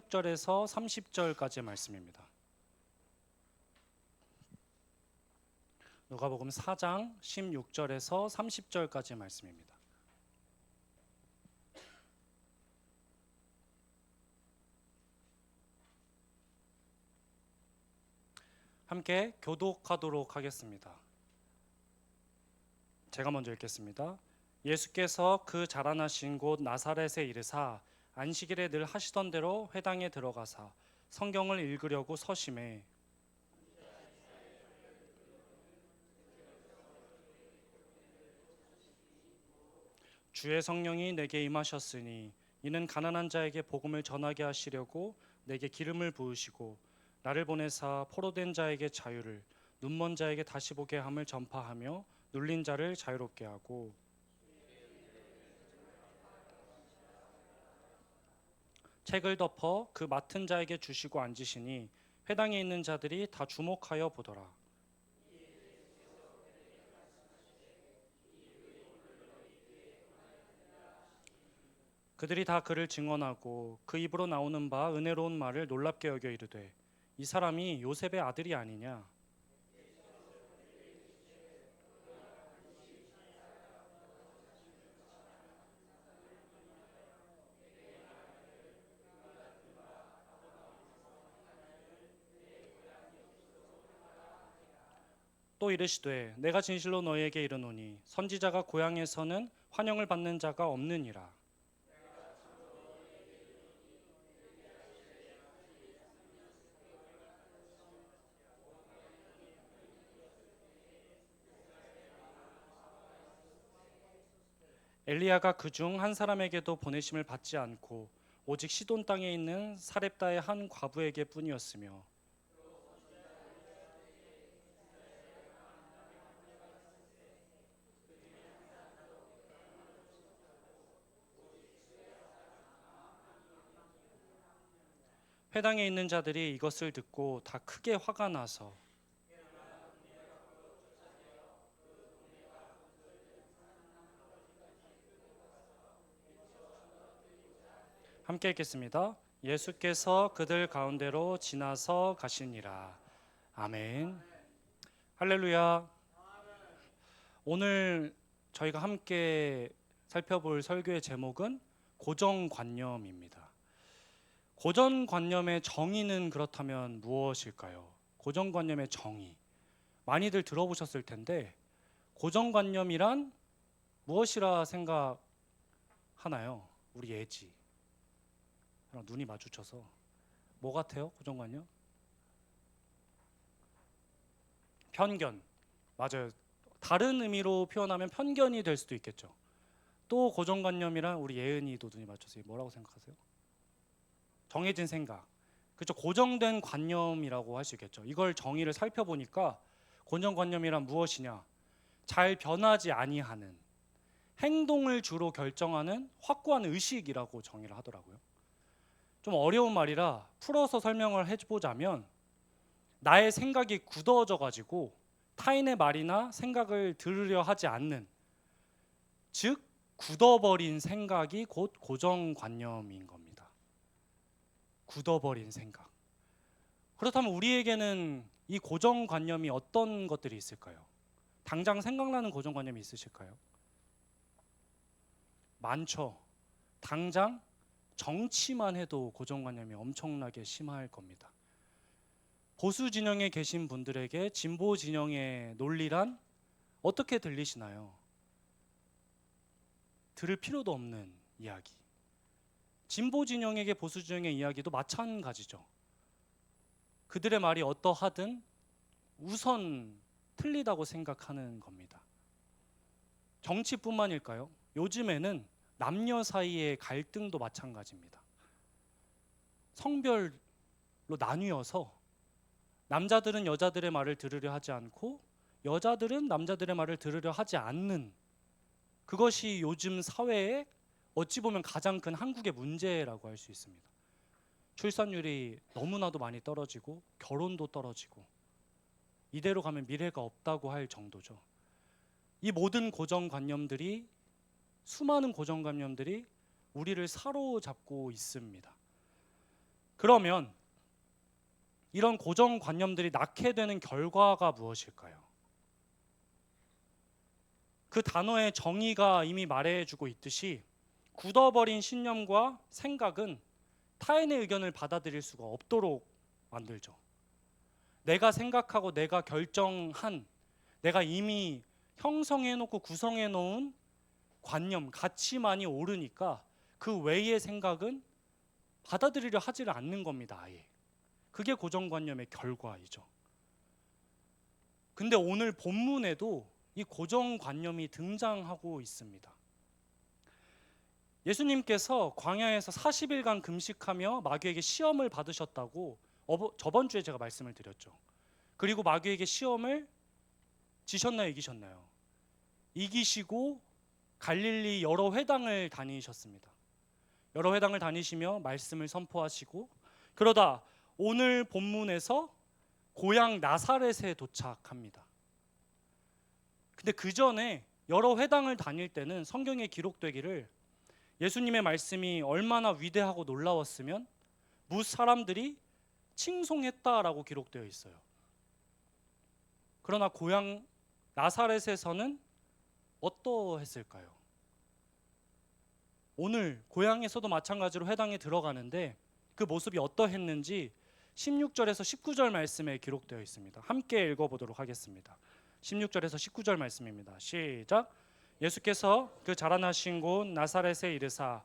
16절에서 30절까지의 말씀입니다. 누가복음 4장 16절에서 30절까지의 말씀입니다. 함께 교독하도록 하겠습니다. 제가 먼저 읽겠습니다. 예수께서 그 자라나신 곳 나사렛에 이르사 안식일에 늘 하시던 대로 회당에 들어가사 성경을 읽으려고 서심해 주의 성령이 내게 임하셨으니 이는 가난한 자에게 복음을 전하게 하시려고 내게 기름을 부으시고 나를 보내사 포로된 자에게 자유를 눈먼 자에게 다시 보게 함을 전파하며 눌린 자를 자유롭게 하고 책을 덮어 그 맡은 자에게 주시고 앉으시니 회당에 있는 자들이 다 주목하여 보더라. 그들이 다 그를 증언하고 그 입으로 나오는 바 은혜로운 말을 놀랍게 여겨 이르되 이 사람이 요셉의 아들이 아니냐. 또 이르시되 내가 진실로 너희에게 이르노니 선지자가 고향에서는 환영을 받는 자가 없느니라. 엘리야가 그중 한 사람에게도 보내심을 받지 않고 오직 시돈 땅에 있는 사렙다의 한 과부에게 뿐이었으며 회당에 있는 자들이 이것을 듣고 다 크게 화가 나서 함께 읽겠습니다. 예수께서 그들 가운데로 지나서 가시니라. 아멘. 할렐루야. 오늘 저희가 함께 살펴볼 설교의 제목은 고정관념입니다. 고정관념의 정의는 그렇다면 무엇일까요? 고정관념의 정의. 많이들 들어보셨을 텐데 고정관념이란 무엇이라 생각하나요? 우리 예지. 눈이 마주쳐서 뭐 같아요? 고정관념? 편견. 맞아요. 다른 의미로 표현하면 편견이 될 수도 있겠죠. 또 고정관념이란 우리 예은이도 눈이 맞춰서 뭐라고 생각하세요? 정해진 생각. 그렇죠. 고정된 관념이라고 할 수 있겠죠. 이걸 정의를 살펴보니까 고정관념이란 무엇이냐? 잘 변하지 아니하는 행동을 주로 결정하는 확고한 의식이라고 정의를 하더라고요. 좀 어려운 말이라 풀어서 설명을 해보자면 나의 생각이 굳어져 가지고 타인의 말이나 생각을 들으려 하지 않는, 즉 굳어버린 생각이 곧 고정관념인 겁니다. 굳어버린 생각. 그렇다면 우리에게는 이 고정관념이 어떤 것들이 있을까요? 당장 생각나는 고정관념이 있으실까요? 많죠. 당장 정치만 해도 고정관념이 엄청나게 심할 겁니다. 보수 진영에 계신 분들에게 진보 진영의 논리란 어떻게 들리시나요? 들을 필요도 없는 이야기. 진보 진영에게 보수 진영의 이야기도 마찬가지죠. 그들의 말이 어떠하든 우선 틀리다고 생각하는 겁니다. 정치뿐만일까요? 요즘에는 남녀 사이의 갈등도 마찬가지입니다. 성별로 나뉘어서 남자들은 여자들의 말을 들으려 하지 않고 여자들은 남자들의 말을 들으려 하지 않는, 그것이 요즘 사회에 어찌 보면 가장 큰 한국의 문제라고 할 수 있습니다. 출산율이 너무나도 많이 떨어지고 결혼도 떨어지고 이대로 가면 미래가 없다고 할 정도죠. 이 모든 고정관념들이, 수많은 고정관념들이 우리를 사로잡고 있습니다. 그러면 이런 고정관념들이 낳게 되는 결과가 무엇일까요? 그 단어의 정의가 이미 말해주고 있듯이 굳어버린 신념과 생각은 타인의 의견을 받아들일 수가 없도록 만들죠. 내가 생각하고 내가 결정한, 내가 이미 형성해놓고 구성해놓은 관념, 가치만이 옳으니까 그 외의 생각은 받아들이려 하지를 않는 겁니다. 아예. 그게 고정관념의 결과이죠. 근데 오늘 본문에도 이 고정관념이 등장하고 있습니다. 예수님께서 광야에서 40일간 금식하며 마귀에게 시험을 받으셨다고 저번 주에 제가 말씀을 드렸죠. 그리고 마귀에게 시험을 지셨나요, 이기셨나요? 이기시고 갈릴리 여러 회당을 다니셨습니다. 여러 회당을 다니시며 말씀을 선포하시고, 그러다 오늘 본문에서 고향 나사렛에 도착합니다. 근데 그 전에 여러 회당을 다닐 때는 성경에 기록되기를 예수님의 말씀이 얼마나 위대하고 놀라웠으면 무 사람들이 칭송했다라고 기록되어 있어요. 그러나 고향 나사렛에서는 어떠했을까요? 오늘 고향에서도 마찬가지로 회당에 들어가는데 그 모습이 어떠했는지 16절에서 19절 말씀에 기록되어 있습니다. 함께 읽어보도록 하겠습니다. 16절에서 19절 말씀입니다. 시작. 예수께서 그 자라나신 곳 나사렛에 이르사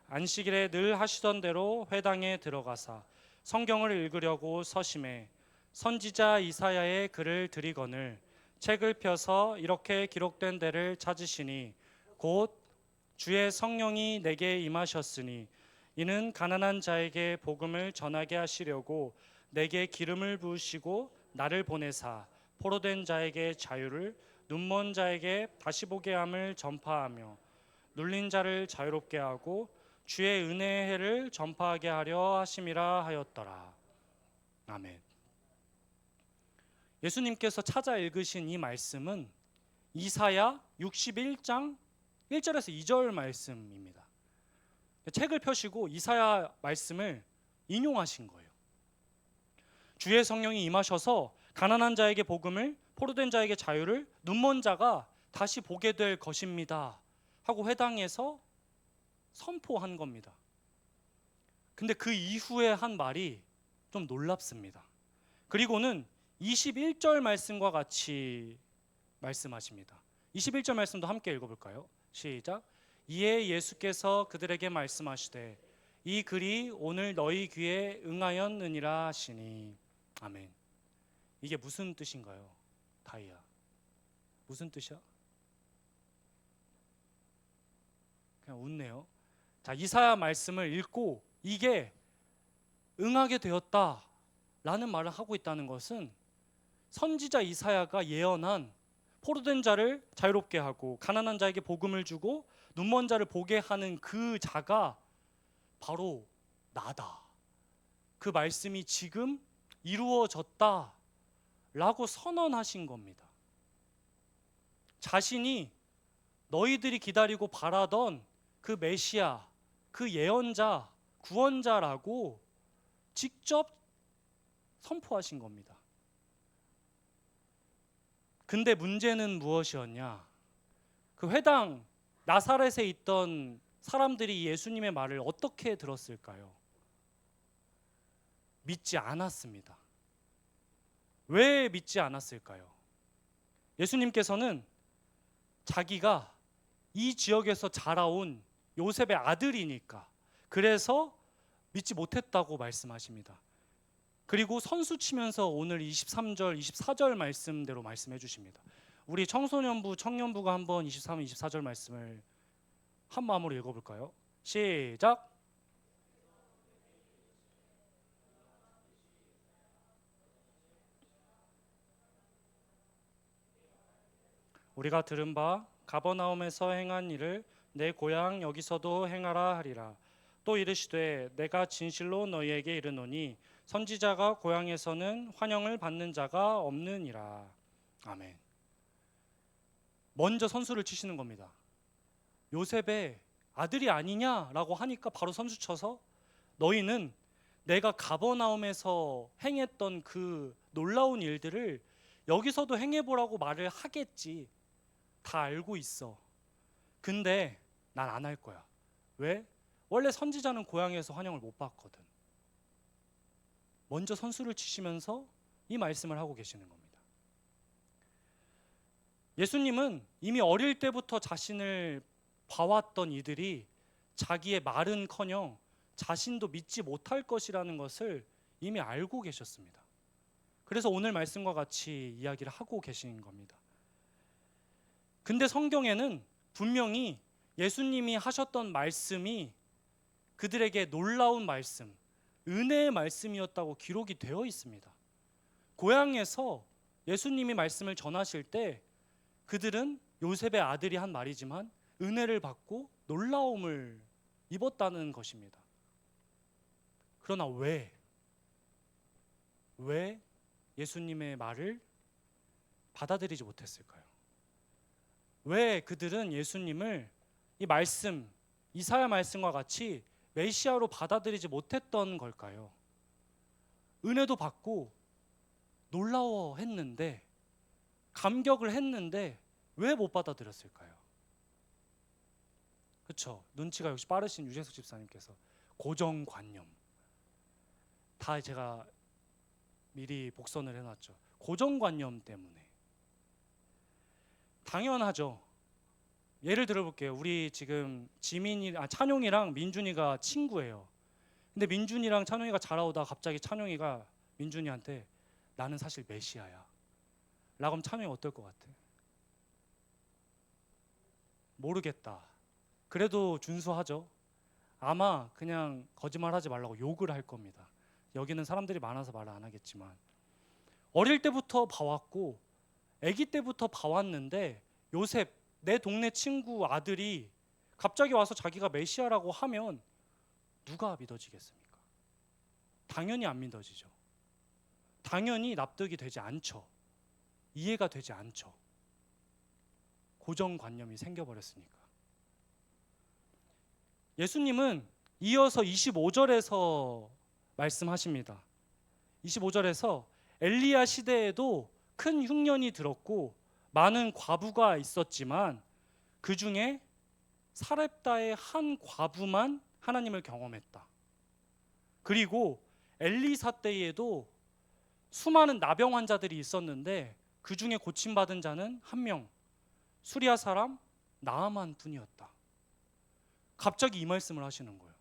안식일에 늘 하시던 대로 회당에 들어가사 성경을 읽으려고 서심해 선지자 이사야의 글을 들이거늘 책을 펴서 이렇게 기록된 데를 찾으시니 곧 주의 성령이 내게 임하셨으니 이는 가난한 자에게 복음을 전하게 하시려고 내게 기름을 부으시고 나를 보내사 포로된 자에게 자유를 눈먼 자에게 다시 보게 함을 전파하며 눌린 자를 자유롭게 하고 주의 은혜의 해를 전파하게 하려 하심이라 하였더라. 아멘. 예수님께서 찾아 읽으신 이 말씀은 이사야 61장 1절에서 2절 말씀입니다. 책을 펴시고 이사야 말씀을 인용하신 거예요. 주의 성령이 임하셔서 가난한 자에게 복음을, 포로된 자에게 자유를, 눈먼 자가 다시 보게 될 것입니다 하고 회당에서 선포한 겁니다. 근데 그 이후에 한 말이 좀 놀랍습니다. 그리고는 21절 말씀과 같이 말씀하십니다. 21절 말씀도 함께 읽어볼까요? 시작. 이에 예수께서 그들에게 말씀하시되 이 글이 오늘 너희 귀에 응하였느니라 하시니. 아멘. 이게 무슨 뜻인가요? 다이아, 무슨 뜻이야? 그냥 웃네요. 자, 이사야 말씀을 읽고 이게 응하게 되었다라는 말을 하고 있다는 것은 선지자 이사야가 예언한 포로된 자를 자유롭게 하고 가난한 자에게 복음을 주고 눈먼 자를 보게 하는 그 자가 바로 나다. 그 말씀이 지금 이루어졌다라고 선언하신 겁니다. 자신이 너희들이 기다리고 바라던 그 메시아, 그 예언자, 구원자라고 직접 선포하신 겁니다. 근데 문제는 무엇이었냐? 그 회당 나사렛에 있던 사람들이 예수님의 말을 어떻게 들었을까요? 믿지 않았습니다. 왜 믿지 않았을까요? 예수님께서는 자기가 이 지역에서 자라온 요셉의 아들이니까 그래서 믿지 못했다고 말씀하십니다. 그리고 선수 치면서 오늘 23절, 24절 말씀대로 말씀해 주십니다. 우리 청소년부, 청년부가 한번 23, 24절 말씀을 한 마음으로 읽어볼까요? 시작. 우리가 들은 바 가버나움에서 행한 일을 내 고향 여기서도 행하라 하리라. 또 이르시되 내가 진실로 너희에게 이르노니 선지자가 고향에서는 환영을 받는 자가 없느니라. 아멘. 먼저 선수를 치시는 겁니다. 요셉의 아들이 아니냐라고 하니까 바로 선수 쳐서 너희는 내가 가버나움에서 행했던 그 놀라운 일들을 여기서도 행해보라고 말을 하겠지. 다 알고 있어. 근데 난 안 할 거야. 왜? 원래 선지자는 고향에서 환영을 못 받거든. 먼저 선수를 치시면서 이 말씀을 하고 계시는 겁니다. 예수님은 이미 어릴 때부터 자신을 봐왔던 이들이 자기의 말은커녕 자신도 믿지 못할 것이라는 것을 이미 알고 계셨습니다. 그래서 오늘 말씀과 같이 이야기를 하고 계신 겁니다. 근데 성경에는 분명히 예수님이 하셨던 말씀이 그들에게 놀라운 말씀, 은혜의 말씀이었다고 기록이 되어 있습니다. 고향에서 예수님이 말씀을 전하실 때 그들은 요셉의 아들이 한 말이지만 은혜를 받고 놀라움을 입었다는 것입니다. 그러나 왜 예수님의 말을 받아들이지 못했을까요? 왜 그들은 예수님을 이 말씀, 이사야 말씀과 같이 메시아로 받아들이지 못했던 걸까요? 은혜도 받고 놀라워했는데, 감격을 했는데 왜 못 받아들였을까요? 그렇죠. 눈치가 역시 빠르신 유재석 집사님께서 고정관념. 다 제가 미리 복선을 해놨죠. 고정관념 때문에. 당연하죠. 예를 들어볼게요. 우리 지금 찬용이랑 민준이가 친구예요. 근데 민준이랑 찬용이가 자라오다가 갑자기 찬용이가 민준이한테 나는 사실 메시아야 라고 하면 찬용이 어떨 것 같아? 모르겠다. 그래도 준수하죠. 아마 그냥 거짓말하지 말라고 욕을 할 겁니다. 여기는 사람들이 많아서 말을 안 하겠지만, 어릴 때부터 봐왔고 아기 때부터 봐왔는데 요셉, 내 동네 친구 아들이 갑자기 와서 자기가 메시아라고 하면 누가 믿어지겠습니까? 당연히 안 믿어지죠. 당연히 납득이 되지 않죠. 이해가 되지 않죠. 고정관념이 생겨버렸으니까. 예수님은 이어서 25절에서 말씀하십니다. 25절에서 엘리야 시대에도 큰 흉년이 들었고 많은 과부가 있었지만 그 중에 사렙다의 한 과부만 하나님을 경험했다. 그리고 엘리사 때에도 수많은 나병 환자들이 있었는데 그 중에 고침받은 자는 한 명, 수리아 사람 나아만 뿐이었다. 갑자기 이 말씀을 하시는 거예요.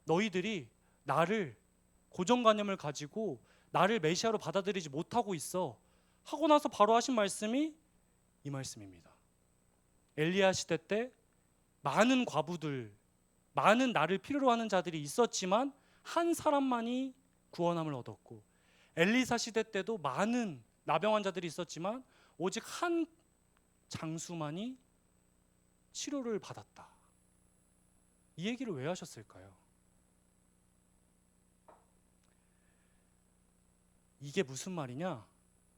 너희들이 나를, 고정관념을 가지고 나를 메시아로 받아들이지 못하고 있어 하고 나서 바로 하신 말씀이 이 말씀입니다. 엘리야 시대 때 많은 과부들, 많은 나를 필요로 하는 자들이 있었지만 한 사람만이 구원함을 얻었고, 엘리사 시대 때도 많은 나병 환자들이 있었지만 오직 한 장수만이 치료를 받았다. 이 얘기를 왜 하셨을까요? 이게 무슨 말이냐?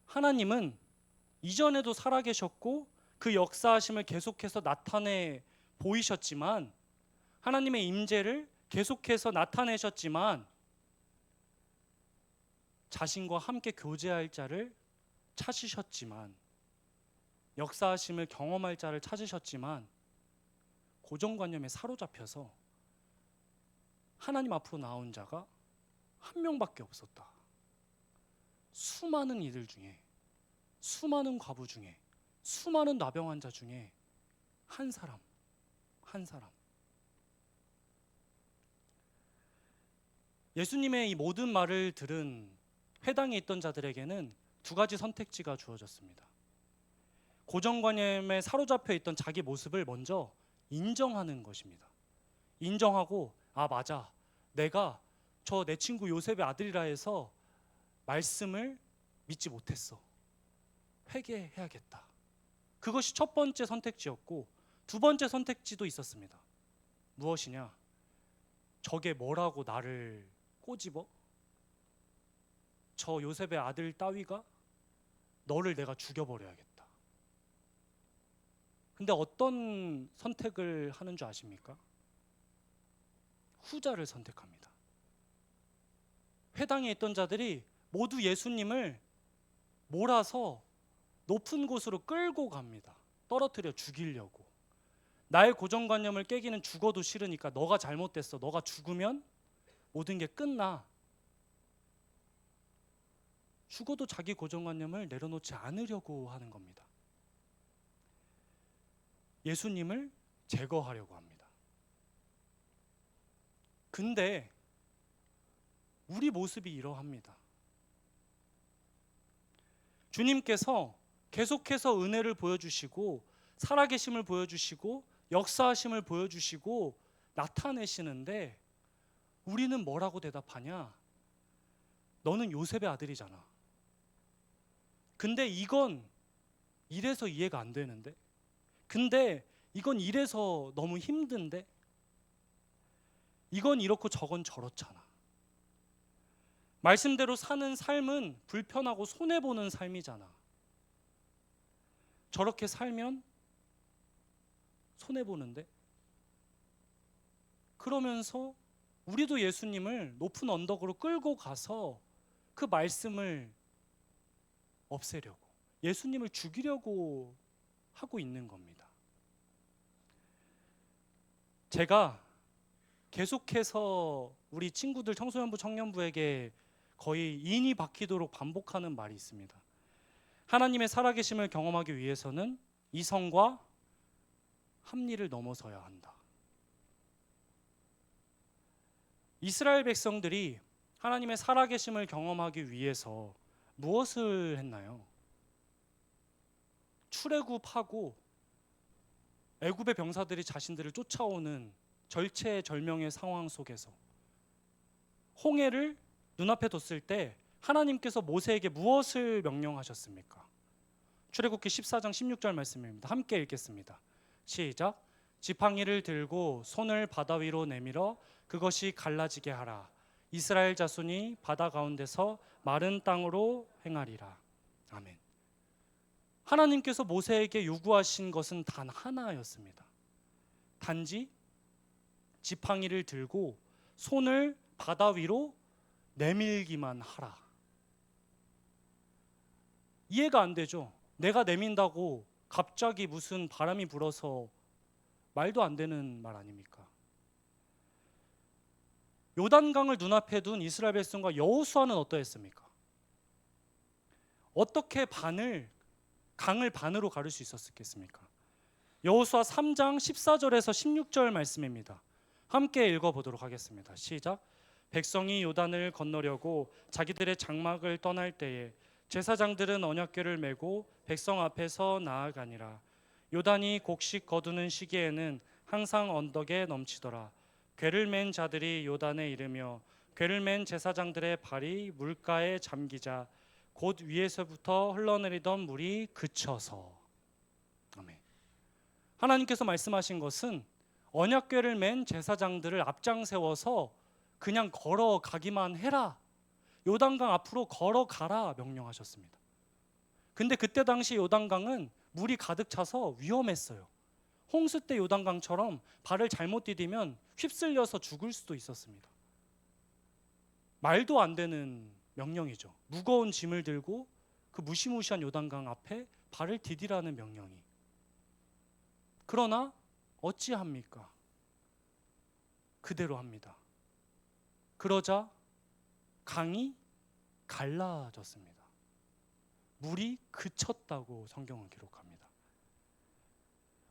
하나님은 이전에도 살아계셨고 그 역사하심을 계속해서 나타내 보이셨지만, 하나님의 임재를 계속해서 나타내셨지만 자신과 함께 교제할 자를 찾으셨지만, 역사하심을 경험할 자를 찾으셨지만 고정관념에 사로잡혀서 하나님 앞으로 나온 자가 한 명밖에 없었다. 수많은 이들 중에, 수많은 과부 중에, 수많은 나병 환자 중에 한 사람. 예수님의 이 모든 말을 들은 회당에 있던 자들에게는 두 가지 선택지가 주어졌습니다. 고정관념에 사로잡혀 있던 자기 모습을 먼저 인정하는 것입니다. 인정하고, 아 맞아, 내가 저 내 친구 요셉의 아들이라 해서 말씀을 믿지 못했어. 회개해야겠다. 그것이 첫 번째 선택지였고, 두 번째 선택지도 있었습니다. 무엇이냐? 저게 뭐라고 나를 꼬집어? 저 요셉의 아들 따위가 너를 내가 죽여버려야겠다. 근데 어떤 선택을 하는 줄 아십니까? 후자를 선택합니다. 회당에 있던 자들이 모두 예수님을 몰아서 높은 곳으로 끌고 갑니다. 떨어뜨려 죽이려고. 나의 고정관념을 깨기는 죽어도 싫으니까 너가 잘못됐어. 너가 죽으면 모든 게 끝나. 죽어도 자기 고정관념을 내려놓지 않으려고 하는 겁니다. 예수님을 제거하려고 합니다. 근데 우리 모습이 이러합니다. 주님께서 계속해서 은혜를 보여주시고 살아계심을 보여주시고 역사하심을 보여주시고 나타내시는데 우리는 뭐라고 대답하냐? 너는 요셉의 아들이잖아. 근데 이건 이래서 이해가 안 되는데? 근데 이건 이래서 너무 힘든데? 이건 이렇고 저건 저렇잖아. 말씀대로 사는 삶은 불편하고 손해보는 삶이잖아. 저렇게 살면 손해보는데? 그러면서 우리도 예수님을 높은 언덕으로 끌고 가서 그 말씀을 없애려고, 예수님을 죽이려고 하고 있는 겁니다. 제가 계속해서 우리 친구들 청소년부 청년부에게 거의 인이 박히도록 반복하는 말이 있습니다. 하나님의 살아계심을 경험하기 위해서는 이성과 합리를 넘어서야 한다. 이스라엘 백성들이 하나님의 살아계심을 경험하기 위해서 무엇을 했나요? 출애굽하고 애굽의 병사들이 자신들을 쫓아오는 절체절명의 상황 속에서 홍해를 눈앞에 뒀을 때 하나님께서 모세에게 무엇을 명령하셨습니까? 출애굽기 14장 16절 말씀입니다. 함께 읽겠습니다. 시작. 지팡이를 들고 손을 바다 위로 내밀어 그것이 갈라지게 하라. 이스라엘 자손이 바다 가운데서 마른 땅으로 행하리라. 아멘. 하나님께서 모세에게 요구하신 것은 단 하나였습니다. 단지 지팡이를 들고 손을 바다 위로 내밀기만 하라. 이해가 안 되죠? 내가 내민다고 갑자기 무슨 바람이 불어서 말도 안 되는 말 아닙니까? 요단강을 눈앞에 둔 이스라엘 백성과 여호수아는 어떠했습니까? 어떻게 강을 반으로 가를 수 있었겠습니까? 여호수아 3장 14절에서 16절 말씀입니다. 함께 읽어보도록 하겠습니다. 시작. 백성이 요단을 건너려고 자기들의 장막을 떠날 때에 제사장들은 언약궤를 메고 백성 앞에서 나아가니라. 요단이 곡식 거두는 시기에는 항상 언덕에 넘치더라. 궤를 맨 자들이 요단에 이르며 궤를 맨 제사장들의 발이 물가에 잠기자 곧 위에서부터 흘러내리던 물이 그쳐서. 아멘. 하나님께서 말씀하신 것은 언약궤를 맨 제사장들을 앞장 세워서 그냥 걸어가기만 해라. 요단강 앞으로 걸어가라 명령하셨습니다. 근데 그때 당시 요단강은 물이 가득 차서 위험했어요. 홍수 때 요단강처럼 발을 잘못 디디면 휩쓸려서 죽을 수도 있었습니다. 말도 안 되는 명령이죠. 무거운 짐을 들고 그 무시무시한 요단강 앞에 발을 디디라는 명령이. 그러나 어찌합니까? 그대로 합니다. 그러자 강이 갈라졌습니다. 물이 그쳤다고 성경은 기록합니다.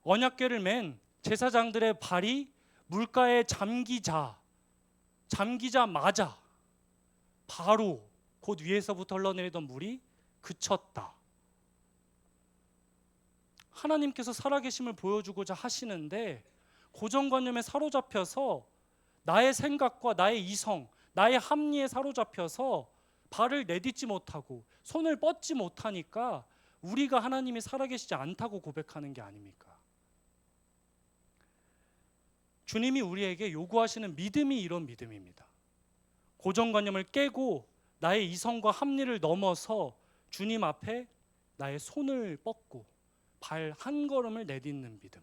언약궤를 맨 제사장들의 발이 물가에 잠기자마자 바로 곧 위에서부터 흘러내리던 물이 그쳤다. 하나님께서 살아계심을 보여주고자 하시는데 고정관념에 사로잡혀서 나의 생각과 나의 이성, 나의 합리에 사로잡혀서 발을 내딛지 못하고 손을 뻗지 못하니까 우리가 하나님이 살아계시지 않다고 고백하는 게 아닙니까? 주님이 우리에게 요구하시는 믿음이 이런 믿음입니다. 고정관념을 깨고 나의 이성과 합리를 넘어서 주님 앞에 나의 손을 뻗고 발 한 걸음을 내딛는 믿음.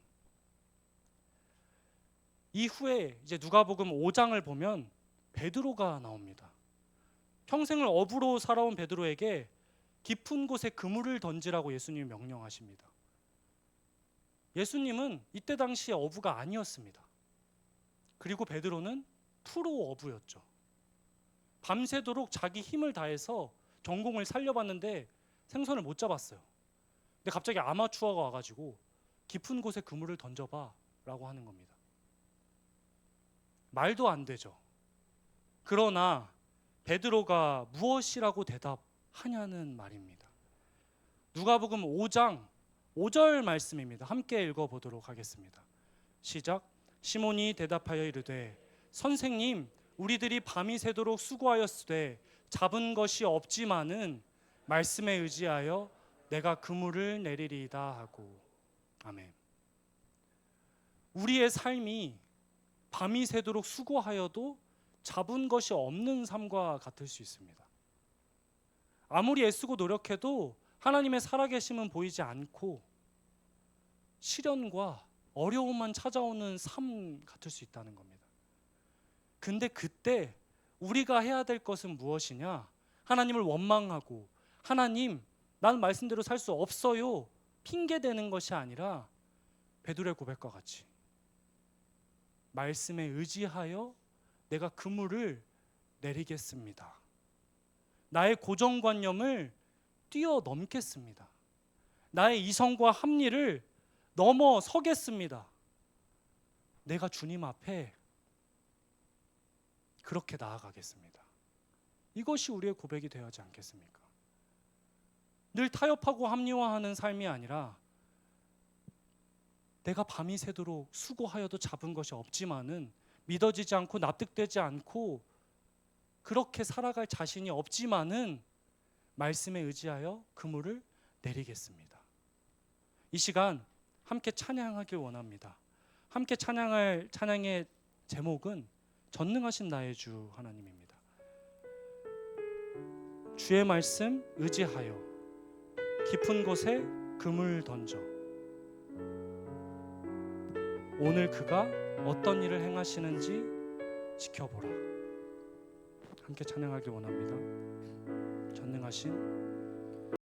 이후에 이제 누가복음 5장을 보면 베드로가 나옵니다. 평생을 어부로 살아온 베드로에게 깊은 곳에 그물을 던지라고 예수님이 명령하십니다. 예수님은 이때 당시에 어부가 아니었습니다. 그리고 베드로는 프로 어부였죠. 밤새도록 자기 힘을 다해서 전공을 살려봤는데 생선을 못 잡았어요. 근데 갑자기 아마추어가 와가지고 깊은 곳에 그물을 던져봐 라고 하는 겁니다. 말도 안 되죠. 그러나 베드로가 무엇이라고 대답하냐는 말입니다. 누가복음 5장 5절 말씀입니다. 함께 읽어보도록 하겠습니다. 시작. 시몬이 대답하여 이르되 선생님, 우리들이 밤이 새도록 수고하였으되 잡은 것이 없지만은 말씀에 의지하여 내가 그물을 내리리이다 하고. 아멘. 우리의 삶이 밤이 새도록 수고하여도 잡은 것이 없는 삶과 같을 수 있습니다. 아무리 애쓰고 노력해도 하나님의 살아계심은 보이지 않고 시련과 어려움만 찾아오는 삶 같을 수 있다는 겁니다. 근데 그때 우리가 해야 될 것은 무엇이냐? 하나님을 원망하고 하나님, 난 말씀대로 살 수 없어요 핑계대는 것이 아니라 베드로의 고백과 같이 말씀에 의지하여 내가 그물을 내리겠습니다. 나의 고정관념을 뛰어넘겠습니다. 나의 이성과 합리를 넘어서겠습니다. 내가 주님 앞에 그렇게 나아가겠습니다. 이것이 우리의 고백이 되어야 하지 않겠습니까? 늘 타협하고 합리화하는 삶이 아니라 내가 밤이 새도록 수고하여도 잡은 것이 없지만은 믿어지지 않고 납득되지 않고 그렇게 살아갈 자신이 없지만은 말씀에 의지하여 그물을 내리겠습니다. 이 시간 함께 찬양하길 원합니다. 함께 찬양할 찬양의 제목은 전능하신 나의 주 하나님입니다. 주의 말씀 의지하여 깊은 곳에 그물 던져 오늘 그가 어떤 일을 행하시는지 지켜보라. 함께 찬양하길 원합니다. 전능하신